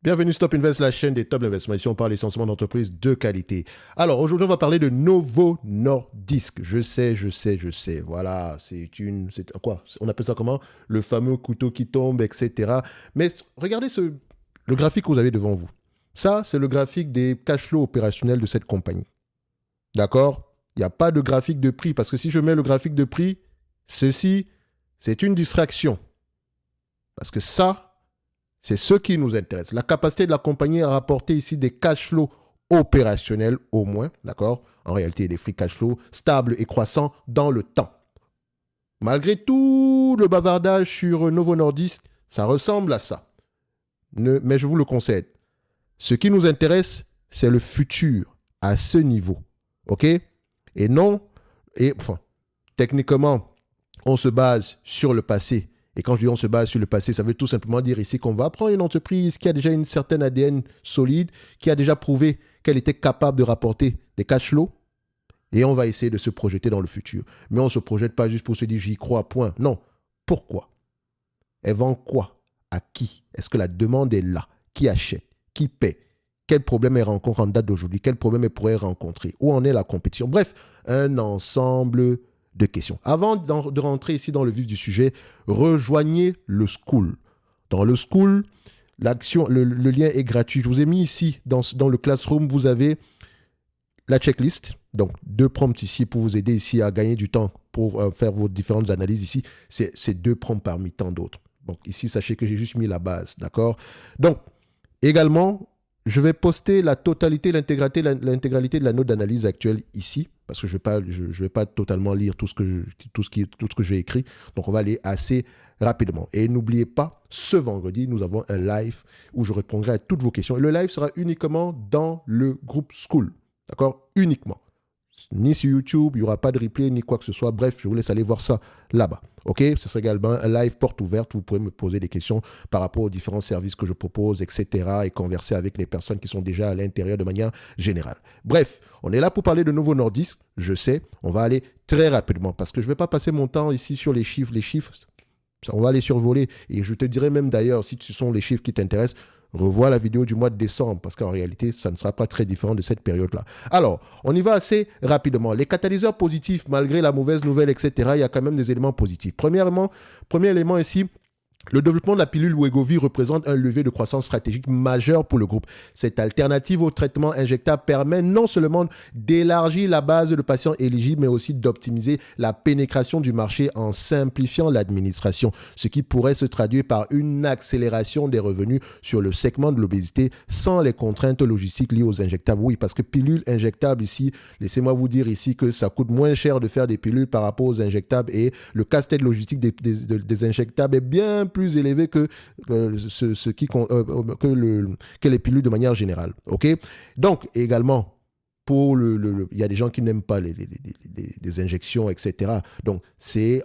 Bienvenue Stop Invest, la chaîne des top investissements. Ici, on parle essentiellement d'entreprises de qualité. Alors, aujourd'hui, on va parler de Novo Nordisk. Je sais. Voilà, c'est quoi? On appelle ça comment? Le fameux couteau qui tombe, etc. Mais regardez le graphique que vous avez devant vous. Ça, c'est le graphique des cash flows opérationnels de cette compagnie. D'accord? Il n'y a pas de graphique de prix parce que si je mets le graphique de prix, ceci, c'est une distraction. Parce que ça, c'est ce qui nous intéresse. La capacité de la compagnie à rapporter ici des cash flows opérationnels au moins, d'accord? En réalité, des free cash flows stables et croissants dans le temps. Malgré tout le bavardage sur Novo Nordisk, ça ressemble à ça. Mais je vous le concède. Ce qui nous intéresse, c'est le futur à ce niveau. OK? Et non, techniquement, on se base sur le passé. Et quand je dis on se base sur le passé, ça veut tout simplement dire ici qu'on va prendre une entreprise qui a déjà une certaine ADN solide, qui a déjà prouvé qu'elle était capable de rapporter des cash flows, et on va essayer de se projeter dans le futur. Mais on ne se projette pas juste pour se dire j'y crois, point. Non. Pourquoi? Elle vend quoi? À qui? Est-ce que la demande est là? Qui achète? Qui paie? Quel problème elle rencontre en date d'aujourd'hui? Quel problème elle pourrait rencontrer? Où en est la compétition? Bref, un ensemble de questions. Avant de rentrer ici dans le vif du sujet, rejoignez le School. Dans le School, le lien est gratuit. Je vous ai mis ici, dans le Classroom, vous avez la checklist. Donc, 2 prompts ici pour vous aider ici à gagner du temps pour faire vos différentes analyses ici. C'est 2 prompts parmi tant d'autres. Donc, ici, sachez que j'ai juste mis la base, d'accord? Donc, également, je vais poster la totalité, l'intégralité de la note d'analyse actuelle ici, parce que je ne vais pas totalement lire tout ce que j'ai écrit. Donc, on va aller assez rapidement. Et n'oubliez pas, ce vendredi, nous avons un live où je répondrai à toutes vos questions. Et le live sera uniquement dans le groupe School. D'accord? Uniquement. Ni sur YouTube, il n'y aura pas de replay, ni quoi que ce soit. Bref, je vous laisse aller voir ça là-bas. OK? Ce sera également un live porte ouverte. Vous pourrez me poser des questions par rapport aux différents services que je propose, etc. et converser avec les personnes qui sont déjà à l'intérieur de manière générale. Bref, on est là pour parler de Novo Nordisk. Je sais, on va aller très rapidement parce que je ne vais pas passer mon temps ici sur les chiffres. Les chiffres, on va les survoler. Et je te dirai même d'ailleurs, si ce sont les chiffres qui t'intéressent, revois la vidéo du mois de décembre parce qu'en réalité, ça ne sera pas très différent de cette période-là. Alors, on y va assez rapidement. Les catalyseurs positifs, malgré la mauvaise nouvelle, etc., il y a quand même des éléments positifs. Premier élément ici, le développement de la pilule Wegovy représente un levier de croissance stratégique majeur pour le groupe. Cette alternative au traitement injectable permet non seulement d'élargir la base de patients éligibles, mais aussi d'optimiser la pénétration du marché en simplifiant l'administration, ce qui pourrait se traduire par une accélération des revenus sur le segment de l'obésité sans les contraintes logistiques liées aux injectables. Oui, parce que pilules injectables ici, laissez-moi vous dire ici que ça coûte moins cher de faire des pilules par rapport aux injectables et le casse-tête logistique des injectables est bien plus élevé que les pilules de manière générale. OK? Donc, également, il y a des gens qui n'aiment pas les injections, etc. Donc,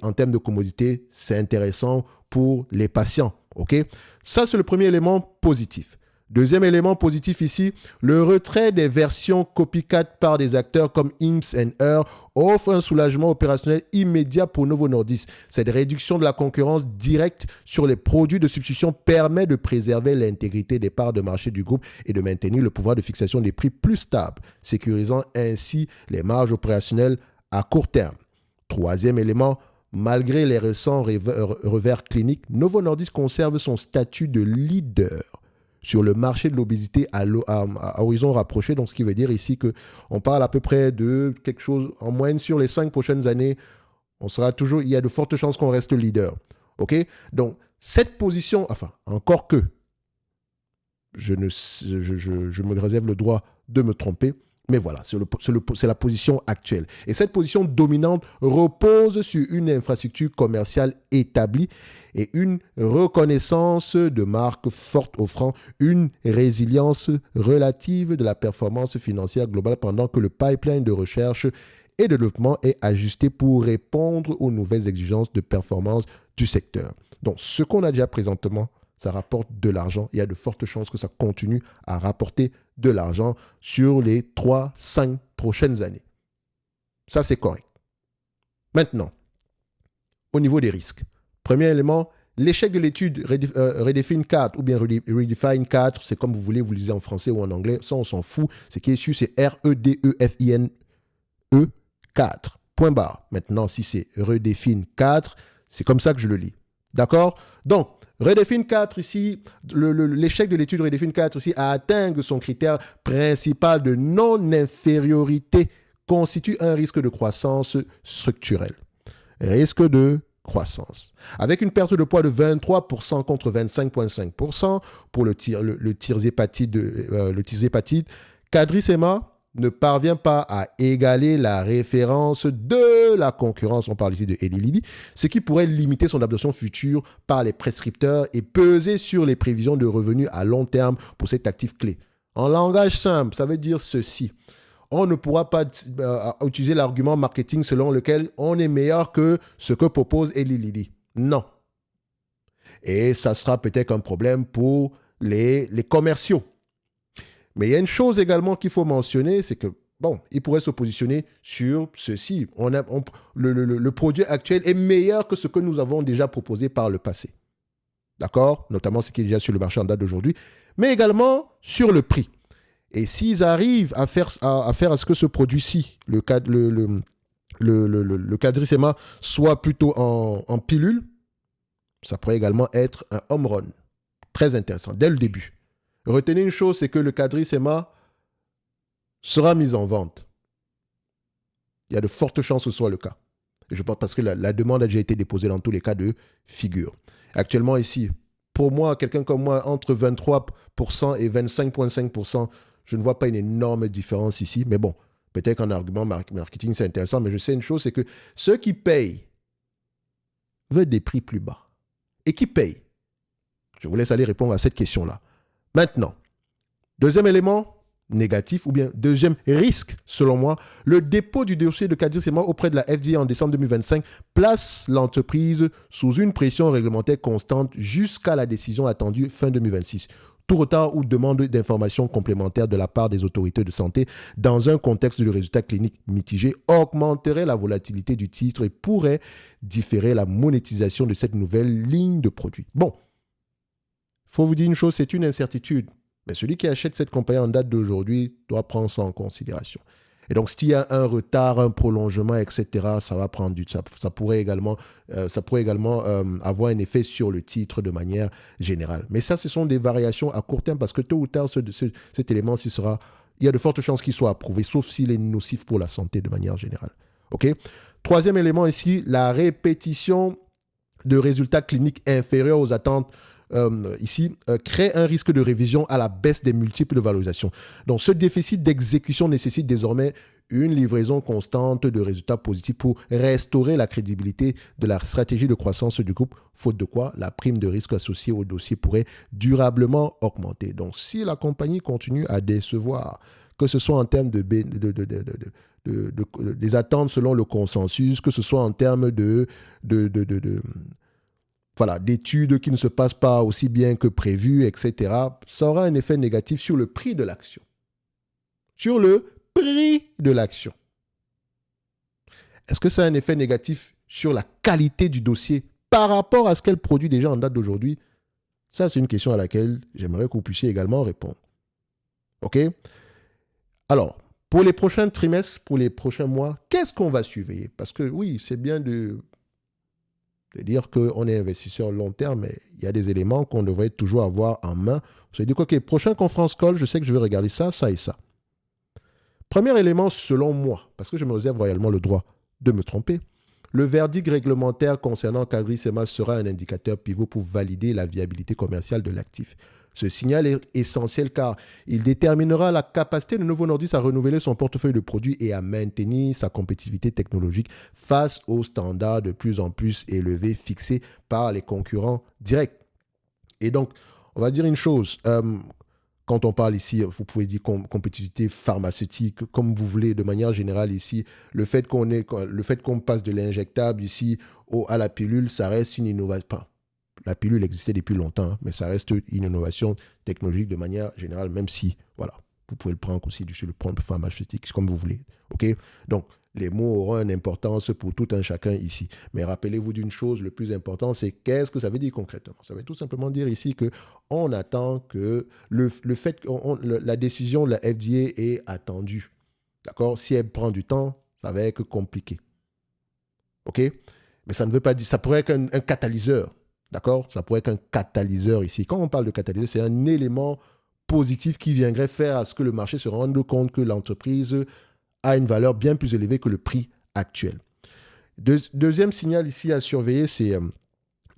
en termes de commodité, c'est intéressant pour les patients. OK? Ça, c'est le premier élément positif. Deuxième élément positif ici, le retrait des versions copycat par des acteurs comme Hims & Her offre un soulagement opérationnel immédiat pour Novo Nordisk. Cette réduction de la concurrence directe sur les produits de substitution permet de préserver l'intégrité des parts de marché du groupe et de maintenir le pouvoir de fixation des prix plus stable, sécurisant ainsi les marges opérationnelles à court terme. Troisième élément, malgré les récents revers cliniques, Novo Nordisk conserve son statut de leader sur le marché de l'obésité à horizon rapproché. Donc, ce qui veut dire ici qu'on parle à peu près de quelque chose, en moyenne sur les 5 prochaines années, il y a de fortes chances qu'on reste leader. OK? Donc, cette position, encore que, je me réserve le droit de me tromper, mais voilà, c'est la position actuelle. Et cette position dominante repose sur une infrastructure commerciale établie et une reconnaissance de marque forte offrant une résilience relative de la performance financière globale pendant que le pipeline de recherche et de développement est ajusté pour répondre aux nouvelles exigences de performance du secteur. Donc, ce qu'on a déjà présentement, ça rapporte de l'argent. Il y a de fortes chances que ça continue à rapporter de l'argent sur les 3-5 prochaines années. Ça, c'est correct. Maintenant, au niveau des risques. Premier élément, l'échec de l'étude Redefine 4 ou bien Redefine 4, c'est comme vous voulez, vous lisez en français ou en anglais, ça on s'en fout. Ce qui est sûr, c'est Redefine 4. Point barre. Maintenant, si c'est Redefine 4, c'est comme ça que je le lis. D'accord? Donc, Redefine 4 ici, l'échec de l'étude Redefine 4 ici a atteint son critère principal de non-infériorité constitue un risque de croissance structurelle. Risque de croissance. Avec une perte de poids de 23% contre 25,5% pour le tirzépatide, CagriSema ne parvient pas à égaler la référence de la concurrence, on parle ici de Eli Lilly, ce qui pourrait limiter son adoption future par les prescripteurs et peser sur les prévisions de revenus à long terme pour cet actif clé. En langage simple, ça veut dire ceci. On ne pourra pas utiliser l'argument marketing selon lequel on est meilleur que ce que propose Eli Lilly. Non. Et ça sera peut-être un problème pour les commerciaux. Mais il y a une chose également qu'il faut mentionner, c'est que, bon, il pourrait se positionner sur ceci. Le produit actuel est meilleur que ce que nous avons déjà proposé par le passé. D'accord? Notamment ce qui est déjà sur le marché en date d'aujourd'hui, mais également sur le prix. Et s'ils arrivent à faire à ce que ce produit-ci, le CagriSema, soit plutôt en pilule, ça pourrait également être un home run. Très intéressant, dès le début. Retenez une chose, c'est que le CagriSema sera mis en vente. Il y a de fortes chances que ce soit le cas. Et je pense parce que la demande a déjà été déposée dans tous les cas de figure. Actuellement ici, pour moi, quelqu'un comme moi, entre 23% et 25,5%, je ne vois pas une énorme différence ici. Mais bon, peut-être qu'en argument marketing, c'est intéressant. Mais je sais une chose, c'est que ceux qui payent veulent des prix plus bas. Et qui payent? Je vous laisse aller répondre à cette question-là. Maintenant, deuxième élément négatif, ou bien deuxième risque, selon moi, le dépôt du dossier de CagriSema auprès de la FDA en décembre 2025 place l'entreprise sous une pression réglementaire constante jusqu'à la décision attendue fin 2026. Tout retard ou demande d'informations complémentaires de la part des autorités de santé dans un contexte de résultats cliniques mitigés augmenterait la volatilité du titre et pourrait différer la monétisation de cette nouvelle ligne de produits. Bon, il faut vous dire une chose, c'est une incertitude. Mais celui qui achète cette compagnie en date d'aujourd'hui doit prendre ça en considération. Et donc, s'il y a un retard, un prolongement, etc., ça va prendre du temps. Ça pourrait également avoir un effet sur le titre de manière générale. Mais ça, ce sont des variations à court terme parce que tôt ou tard, cet élément, il y a de fortes chances qu'il soit approuvé, sauf s'il est nocif pour la santé de manière générale. OK? Troisième élément ici, la répétition de résultats cliniques inférieurs aux attentes crée un risque de révision à la baisse des multiples de valorisation. Donc, ce déficit d'exécution nécessite désormais une livraison constante de résultats positifs pour restaurer la crédibilité de la stratégie de croissance du groupe, faute de quoi la prime de risque associée au dossier pourrait durablement augmenter. Donc, si la compagnie continue à décevoir, que ce soit en termes des attentes selon le consensus, que ce soit en termes d'études qui ne se passent pas aussi bien que prévu, etc., ça aura un effet négatif sur le prix de l'action. Sur le prix de l'action. Est-ce que ça a un effet négatif sur la qualité du dossier par rapport à ce qu'elle produit déjà en date d'aujourd'hui? Ça, c'est une question à laquelle j'aimerais que vous puissiez également répondre. OK? Alors, pour les prochains trimestres, pour les prochains mois, qu'est-ce qu'on va surveiller? Parce que oui, c'est bien de dire qu'on est investisseur long terme, mais il y a des éléments qu'on devrait toujours avoir en main. Vous allez dire, OK, prochain conference call, je sais que je vais regarder ça, ça et ça. Premier élément, selon moi, parce que je me réserve royalement le droit de me tromper, le verdict réglementaire concernant CagriSema sera un indicateur pivot pour valider la viabilité commerciale de l'actif. Ce signal est essentiel car il déterminera la capacité de Novo Nordisk à renouveler son portefeuille de produits et à maintenir sa compétitivité technologique face aux standards de plus en plus élevés fixés par les concurrents directs. Et donc, on va dire une chose, quand on parle ici, vous pouvez dire compétitivité pharmaceutique, comme vous voulez, de manière générale ici, le fait qu'on passe de l'injectable ici à la pilule, ça reste une innovation. La pilule existait depuis longtemps, hein, mais ça reste une innovation technologique de manière générale, même si, voilà, vous pouvez le prendre aussi sur le plan pharmaceutique, comme vous voulez. OK? Donc, les mots auront une importance pour tout un chacun ici. Mais rappelez-vous d'une chose, le plus important, c'est qu'est-ce que ça veut dire concrètement. Ça veut tout simplement dire ici qu'on attend que le fait que la décision de la FDA est attendue. D'accord? Si elle prend du temps, ça va être compliqué. OK? Mais ça ne veut pas dire... Ça pourrait être un catalyseur. D'accord? Ça pourrait être un catalyseur ici. Quand on parle de catalyseur, c'est un élément positif qui viendrait faire à ce que le marché se rende compte que l'entreprise a une valeur bien plus élevée que le prix actuel. Deuxième signal ici à surveiller, c'est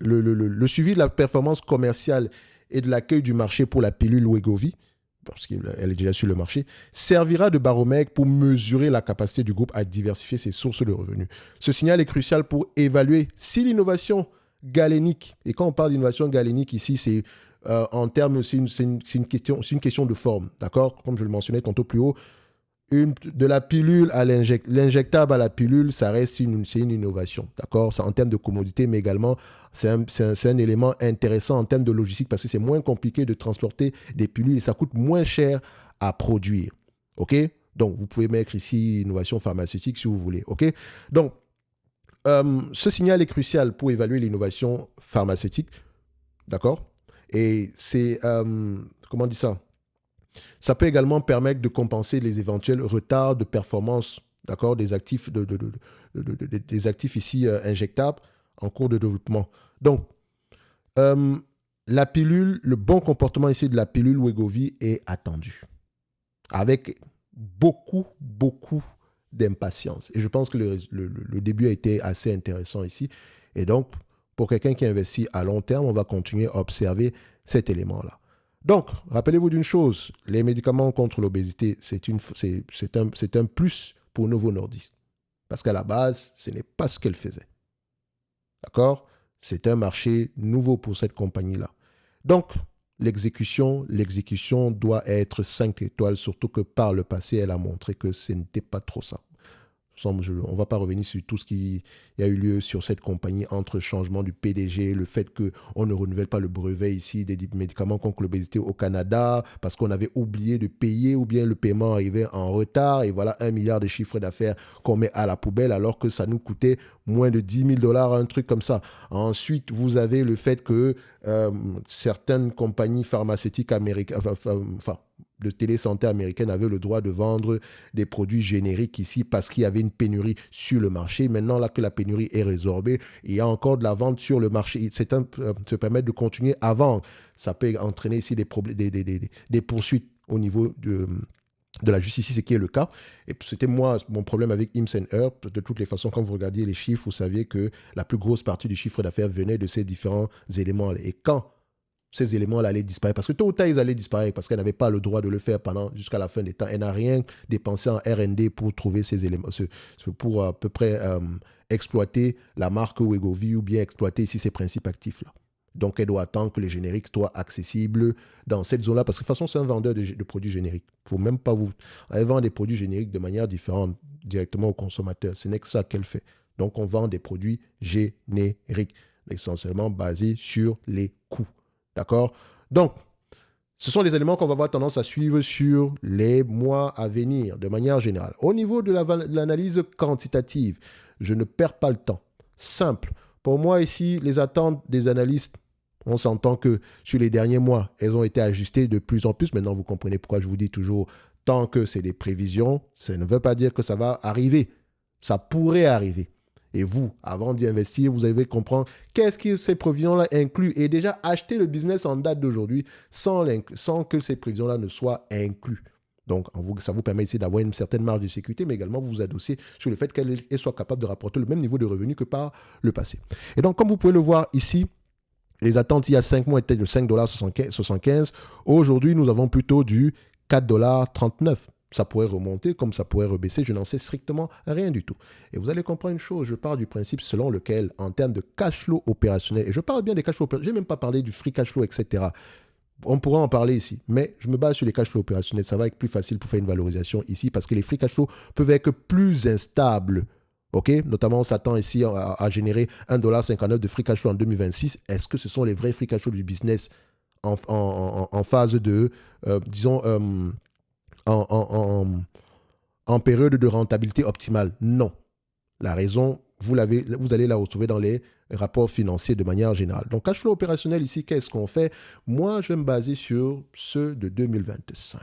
le suivi de la performance commerciale et de l'accueil du marché pour la pilule Wegovy, parce qu'elle est déjà sur le marché, servira de baromètre pour mesurer la capacité du groupe à diversifier ses sources de revenus. Ce signal est crucial pour évaluer si l'innovation galénique, et quand on parle d'innovation galénique ici, c'est en termes, c'est une question de forme, d'accord? Comme je le mentionnais tantôt plus haut, de la pilule à l'injectable à la pilule, ça reste c'est une innovation, d'accord? En termes de commodité, mais également, c'est un élément intéressant en termes de logistique parce que c'est moins compliqué de transporter des pilules et ça coûte moins cher à produire, ok? Donc, vous pouvez mettre ici innovation pharmaceutique si vous voulez, ok? Donc, ce signal est crucial pour évaluer l'innovation pharmaceutique, d'accord? Et c'est, comment on dit ça? Ça peut également permettre de compenser les éventuels retards de performance, d'accord, des actifs, des actifs ici injectables en cours de développement. Donc, la pilule, le bon comportement ici de la pilule Wegovy est attendu avec beaucoup d'impatience. Et je pense que le début a été assez intéressant ici. Et donc, pour quelqu'un qui investit à long terme, on va continuer à observer cet élément-là. Donc, rappelez-vous d'une chose, les médicaments contre l'obésité, c'est un plus pour Novo Nordisk. Parce qu'à la base, ce n'est pas ce qu'elle faisait. D'accord? C'est un marché nouveau pour cette compagnie-là. Donc, l'exécution doit être 5 étoiles, surtout que par le passé, elle a montré que ce n'était pas trop ça. On ne va pas revenir sur tout ce qui a eu lieu sur cette compagnie entre changement du PDG, le fait qu'on ne renouvelle pas le brevet ici des médicaments contre l'obésité au Canada parce qu'on avait oublié de payer ou bien le paiement arrivait en retard et voilà 1 milliard de chiffre d'affaires qu'on met à la poubelle alors que ça nous coûtait moins de 10 000 $, un truc comme ça. Ensuite, vous avez le fait que certaines compagnies pharmaceutiques américaines, de télésanté américaine avait le droit de vendre des produits génériques ici parce qu'il y avait une pénurie sur le marché. Maintenant, là que la pénurie est résorbée, il y a encore de la vente sur le marché. C'est se permettre de continuer à vendre. Ça peut entraîner ici des poursuites au niveau de la justice, ce qui est le cas. Et c'était mon problème avec Hims & Hers. De toutes les façons, quand vous regardiez les chiffres, vous saviez que la plus grosse partie du chiffre d'affaires venait de ces différents éléments-là. Et quand ces éléments-là allaient disparaître, parce que tôt ou tard, ils allaient disparaître, parce qu'elle n'avait pas le droit de le faire jusqu'à la fin des temps. Elle n'a rien dépensé en R&D pour trouver ces éléments, pour à peu près exploiter la marque Wegovy ou bien exploiter ici ces principes actifs-là. Donc, elle doit attendre que les génériques soient accessibles dans cette zone-là, parce que de toute façon, c'est un vendeur de produits génériques. Il ne faut même pas Elle vend des produits génériques de manière différente directement aux consommateurs. Ce n'est que ça qu'elle fait. Donc, on vend des produits génériques, essentiellement basés sur les coûts. D'accord? Donc, ce sont les éléments qu'on va avoir tendance à suivre sur les mois à venir, de manière générale. Au niveau de l'analyse quantitative, je ne perds pas le temps. Simple. Pour moi, ici, les attentes des analystes, on s'entend que sur les derniers mois, elles ont été ajustées de plus en plus. Maintenant, vous comprenez pourquoi je vous dis toujours, tant que c'est des prévisions, ça ne veut pas dire que ça va arriver. Ça pourrait arriver. Et vous, avant d'y investir, vous allez comprendre qu'est-ce que ces prévisions-là incluent et déjà acheter le business en date d'aujourd'hui sans que ces prévisions-là ne soient incluses. Donc, ça vous permet ici d'avoir une certaine marge de sécurité, mais également vous adosser sur le fait qu'elle soit capable de rapporter le même niveau de revenus que par le passé. Et donc, comme vous pouvez le voir ici, les attentes il y a 5 mois étaient de 5,75 $. Aujourd'hui, nous avons plutôt du 4,39 $. Ça pourrait remonter comme ça pourrait rebaisser, je n'en sais strictement rien du tout. Et vous allez comprendre une chose, je pars du principe selon lequel, en termes de cash flow opérationnel, et je parle bien des cash flow opérationnels, je n'ai même pas parlé du free cash flow, etc. On pourra en parler ici, mais je me base sur les cash flow opérationnels, ça va être plus facile pour faire une valorisation ici, parce que les free cash flow peuvent être plus instables. Okay? Notamment, on s'attend ici à générer 1,59 $ de free cash flow en 2026. Est-ce que ce sont les vrais free cash flow du business en phase de, disons, en période de rentabilité optimale? Non. La raison, vous allez la retrouver dans les rapports financiers de manière générale. Donc, cash flow opérationnel ici, qu'est-ce qu'on fait? Moi, je vais me baser sur ceux de 2025.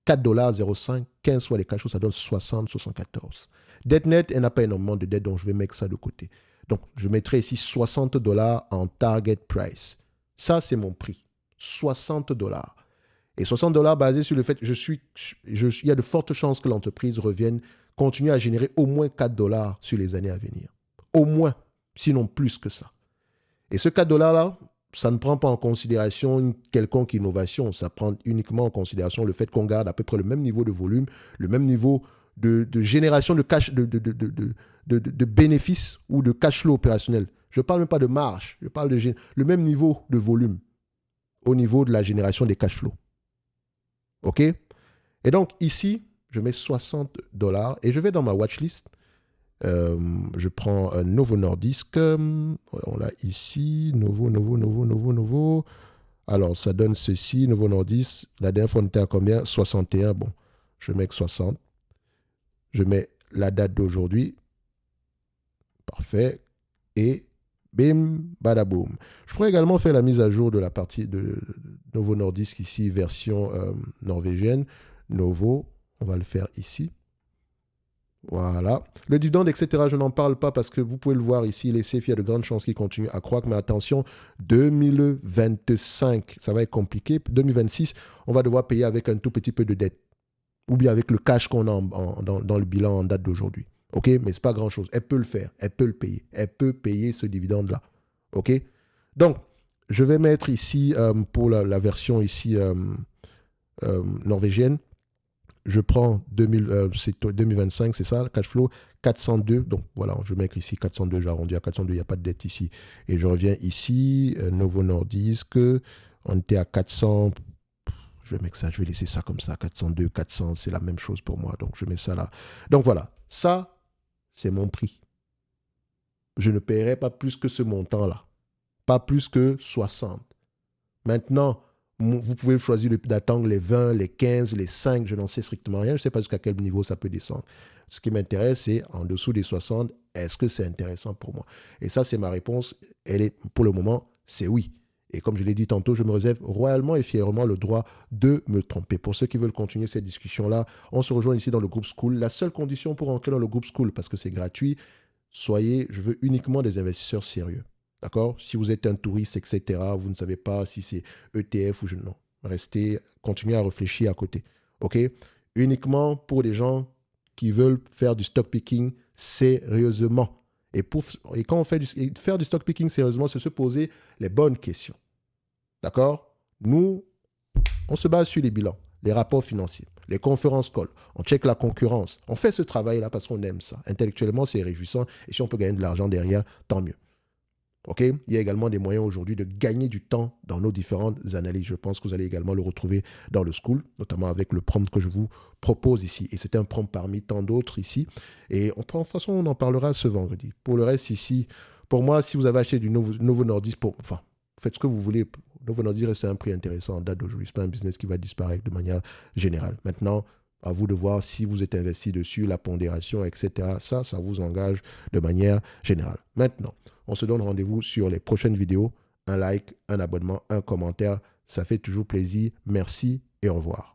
4,05 $, 15 fois les cash flows, ça donne 60,74. Dette nette, elle n'a pas énormément de dette, donc je vais mettre ça de côté. Donc, je mettrai ici 60 $ en target price. Ça, c'est mon prix. 60 $. Et 60 $ basé sur le fait que il y a de fortes chances que l'entreprise continue à générer au moins 4 $ sur les années à venir. Au moins, sinon plus que ça. Et ce 4 $ là, ça ne prend pas en considération une quelconque innovation. Ça prend uniquement en considération le fait qu'on garde à peu près le même niveau de volume, le même niveau de génération de cash, de bénéfices ou de cash flow opérationnel. Je ne parle même pas de marge, je parle le même niveau de volume au niveau de la génération des cash flows. OK? Et donc, ici, je mets 60 $ et je vais dans ma watchlist. Je prends Novo Nordisk. On l'a ici. Novo. Alors, ça donne ceci. Novo Nordisk. La dernière fois, on était à combien? 61. Bon, je mets 60. Je mets la date d'aujourd'hui. Parfait. Et bim, badaboum. Je pourrais également faire la mise à jour de la partie de Novo Nordisk ici, version norvégienne. Novo, on va le faire ici. Voilà. Le dividende, etc., je n'en parle pas parce que vous pouvez le voir ici, les CFI, il y a de grandes chances qu'ils continuent à croître. Mais attention, 2025, ça va être compliqué. 2026, on va devoir payer avec un tout petit peu de dette. Ou bien avec le cash qu'on a dans le bilan en date d'aujourd'hui. OK? Mais ce n'est pas grand-chose. Elle peut le faire. Elle peut le payer. Elle peut payer ce dividende-là. OK? Donc, je vais mettre ici, pour la version ici norvégienne, je prends 2025, c'est ça, cash flow, 402. Donc, voilà, je vais mettre ici 402, j'arrondis à 402, il n'y a pas de dette ici. Et je reviens ici, Novo Nordisk, on était à 400. Je vais mettre ça, je vais laisser ça comme ça, 402, 400, c'est la même chose pour moi. Donc, je mets ça là. Donc, voilà, ça, c'est mon prix. Je ne paierai pas plus que ce montant-là. Pas plus que 60. Maintenant, vous pouvez choisir d'attendre les 20, les 15, les 5, je n'en sais strictement rien. Je ne sais pas jusqu'à quel niveau ça peut descendre. Ce qui m'intéresse, c'est en dessous des 60, est-ce que c'est intéressant pour moi? Et ça, c'est ma réponse. Pour le moment, c'est oui. Et comme je l'ai dit tantôt, je me réserve royalement et fièrement le droit de me tromper. Pour ceux qui veulent continuer cette discussion-là, on se rejoint ici dans le groupe School. La seule condition pour entrer dans le groupe School, parce que c'est gratuit, je veux uniquement des investisseurs sérieux. D'accord? Si vous êtes un touriste, etc., vous ne savez pas si c'est ETF ou non. Continuez à réfléchir à côté. OK? Uniquement pour des gens qui veulent faire du stock picking sérieusement. Et quand on faire du stock picking sérieusement, c'est se poser les bonnes questions. D'accord? Nous, on se base sur les bilans, les rapports financiers, les conférences calls. On check la concurrence. On fait ce travail-là parce qu'on aime ça. Intellectuellement, c'est réjouissant. Et si on peut gagner de l'argent derrière, tant mieux. OK? Il y a également des moyens aujourd'hui de gagner du temps dans nos différentes analyses. Je pense que vous allez également le retrouver dans le school, notamment avec le prompt que je vous propose ici. Et c'est un prompt parmi tant d'autres ici. Et de toute façon, on en parlera ce vendredi. Pour le reste ici, pour moi, si vous avez acheté du Novo Nordisk, faites ce que vous voulez. Novo Nordisk reste à un prix intéressant en date d'aujourd'hui. Ce n'est pas un business qui va disparaître de manière générale. Maintenant, à vous de voir si vous êtes investi dessus, la pondération, etc. Ça vous engage de manière générale. Maintenant, on se donne rendez-vous sur les prochaines vidéos. Un like, un abonnement, un commentaire. Ça fait toujours plaisir. Merci et au revoir.